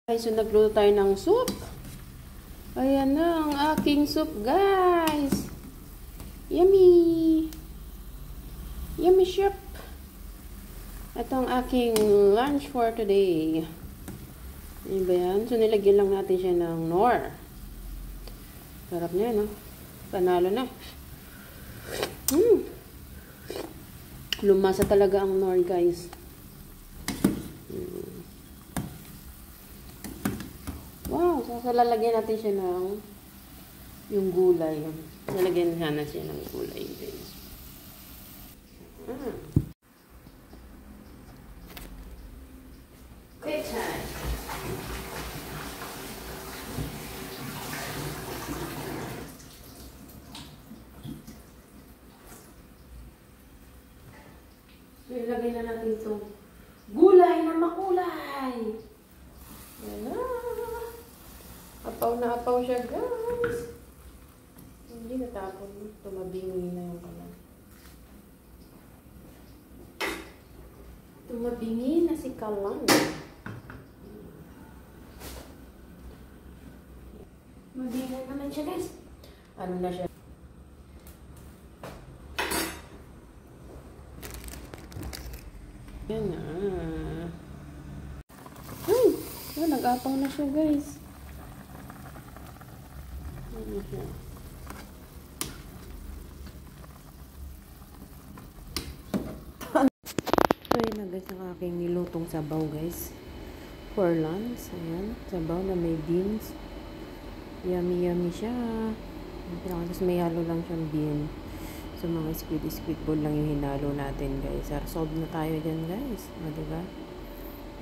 Guys, so nagluto tayo ng soup. Ayan na ang aking soup, guys. Yummy! Yummy soup! Ito ang aking lunch for today. Ano ba yan? So, nilagyan lang natin siya ng Knorr. Sarap niya, no? Panalo na. Lumasa talaga ang Knorr, guys. Wow, so lalagyan natin siya ng yung gulay. Lalagyan sana siya ng gulay, guys. Quick time. Ilagay na natin itong gulay na makulay. Yan na. Apaw na apaw siya, guys. Hindi natapon. Tumabingi na yung kalan. Tumabingi na si kalan. Mabingi naman siya, guys. Ano na siya? Yan na. Ay! Nag-apaw na siya, guys. Ano siya? So, yun na, guys, ang aking nilutong sabaw, guys. For lunch. Ayan. Sabaw na may beans. Yummy, yummy siya. Tapos may halo lang siyang bean. So, mga squid ball lang yung hinalo natin, guys. Solve na tayo dyan, guys. O, diba?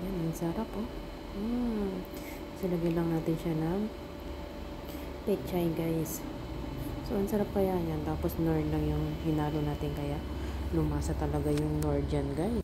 Ayan, ang sarap, oh. So, lagyan lang natin siya ng pechay, guys. So, ang sarap kaya yan. Tapos, Knorr lang yung hinalo natin. Kaya, lumasa talaga yung Knorr dyan, guys.